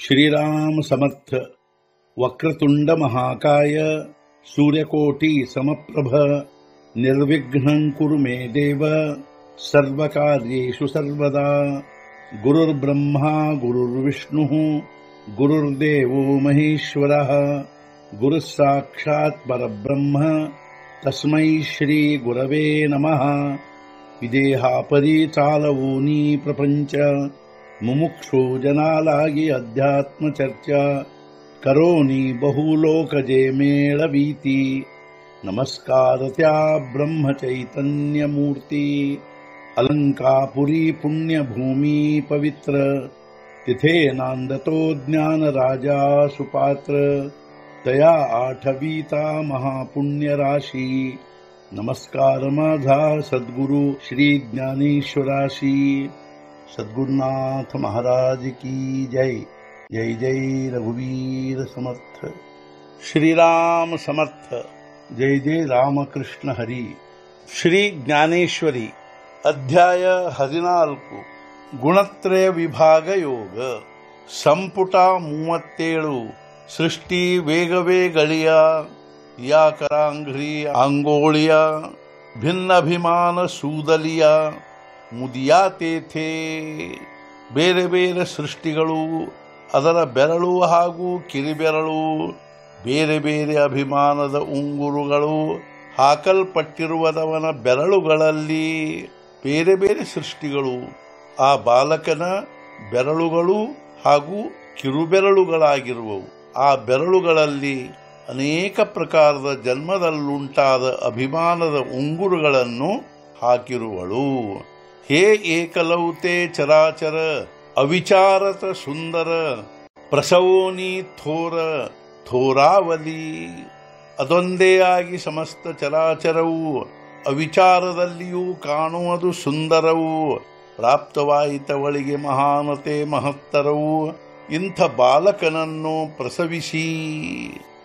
श्रीराम समर्थ। वक्रतुंड महाकाय सूर्यकोटि समप्रभ निर्विघ्नं कुरु मे देव सर्वकार्येषु सर्वदा। गुरुर्ब्रह्मा गुरुर्विष्णुः गुरुर्देवो महेश्वरः गुरुः साक्षात् परब्रह्म तस्मै श्री गुरवे नमः। विदेहापरि चालवूनी प्रपंच मुमुक्षु जनालागी अध्यात्म चर्चा करोनी बहुलोकजे मेळवीती। नमस्कार त्या ब्रह्म चैतन्य मूर्ती अलंकापुरी पुण्यभूमी पवित्र तिथे नांदतो ज्ञान राजा सुपात्र तया आठवीता महापुण्य राशी। नमस्कार माझा सद्गुरु श्री ज्ञानेश्वराशी। सद्गुरुनाथ महाराज की जय। जय जय रघुवीर समर्थ। श्रीराम समर्थ। जय जय रामकृष्ण हरि। श्री ज्ञानेश्वरी अध्याय 14 ಗುಣತ್ರಯ ವಿಭಾಗ ಯೋಗ ಸಂಪುಟ 37 ಸೃಷ್ಟಿ ವೇಗವೇ ಗಳಿಯ ಯಾಕರಾಂಘ್ರಿ ಆಂಗೋಳಿಯ ಭಿನ್ನಭಿಮಾನ ಸೂದಲಿಯ ಮುದಿಯಾ ತೇಥೆ। ಬೇರೆ ಬೇರೆ ಸೃಷ್ಟಿಗಳು, ಅದರ ಬೆರಳು ಹಾಗೂ ಕಿರಿಬೆರಳು, ಬೇರೆ ಬೇರೆ ಅಭಿಮಾನದ ಉಂಗುರುಗಳು ಹಾಕಲ್ಪಟ್ಟಿರುವದವನ ಬೆರಳುಗಳಲ್ಲಿ ಬೇರೆ ಬೇರೆ ಸೃಷ್ಟಿಗಳು, ಆ ಬಾಲಕನ ಬೆರಳುಗಳು ಹಾಗೂ ಕಿರುಬೆರಳುಗಳಾಗಿರುವವು. ಆ ಬೆರಳುಗಳಲ್ಲಿ ಅನೇಕ ಪ್ರಕಾರದ ಜನ್ಮದಲ್ಲುಂಟಾದ ಅಭಿಮಾನದ ಉಂಗುರುಗಳನ್ನು ಹಾಕಿರುವಳು. ಹೇ ಏಕಲೌತೆ ಚರಾಚರ ಅವಿಚಾರತ ಸುಂದರ ಪ್ರಸವೋನಿ ಥೋರ ಥೋರಾವಲಿ. ಅದೊಂದೇ ಆಗಿ ಸಮಸ್ತ ಚರಾಚರವು ಅವಿಚಾರದಲ್ಲಿಯೂ ಕಾಣುವುದು ಸುಂದರವು. ಪ್ರಾಪ್ತವಾಯಿತವಳಿಗೆ ಮಹಾನತೆ ಮಹತ್ತರವು. ಇಂಥ ಬಾಲಕನನ್ನು ಪ್ರಸವಿಸಿ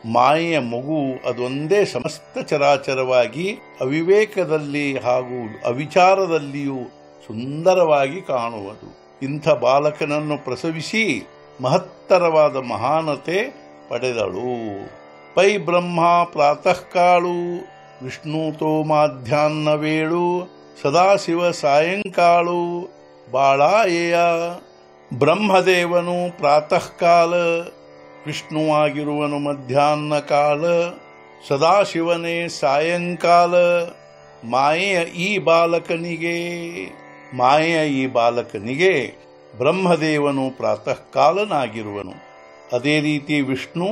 ಮಾಯೆಯ ಮಗು ಅದೊಂದೇ ಸಮಸ್ತ ಚರಾಚರವಾಗಿ ಅವಿವೇಕದಲ್ಲಿ ಹಾಗೂ ಅವಿಚಾರದಲ್ಲಿಯೂ ಸುಂದರವಾಗಿ ಕಾಣುವುದು. ಇಂಥ ಬಾಲಕನನ್ನು ಪ್ರಸವಿಸಿ ಮಹತ್ತರವಾದ ಮಹಾನತೆ ಪಡೆದಳು. ಪೈ ಬ್ರಹ್ಮ ಪ್ರಾತಃ ಕಾಳು ವಿಷ್ಣುತೋ ಮಾಧ್ಯಾಹ್ನ ವೇಳು ಸದಾಶಿವ ಸಾಯಂಕಾಳು ಬಾಳಾಯೇಯ. ಬ್ರಹ್ಮದೇವನು ಪ್ರಾತಃ ಕಾಲ, ವಿಷ್ಣುವಾಗಿರುವನು ಮಧ್ಯಾಹ್ನ ಕಾಲ, ಸದಾಶಿವನೇ ಸಾಯಂಕಾಲ. ಮಾಯೆಯ ಈ ಬಾಲಕನಿಗೆ ಬ್ರಹ್ಮದೇವನು ಪ್ರಾತಃ ಕಾಲನಾಗಿರುವನು. ಅದೇ ರೀತಿ ವಿಷ್ಣು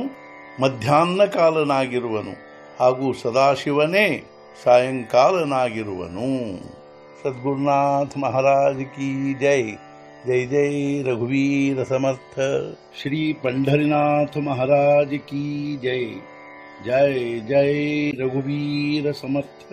ಮಧ್ಯಾಹ್ನ ಕಾಲನಾಗಿರುವನು ಹಾಗೂ ಸದಾಶಿವನೇ ಸಾಯಂಕಾಲನಾಗಿರುವನು. ಸದ್ಗುರುನಾಥ ಮಹಾರಾಜ್ ಕಿ ಜೈ। जय जय रघुवीर समर्थ। श्री पंढरीनाथ महाराज की जय। जय जय रघुवीर समर्थ।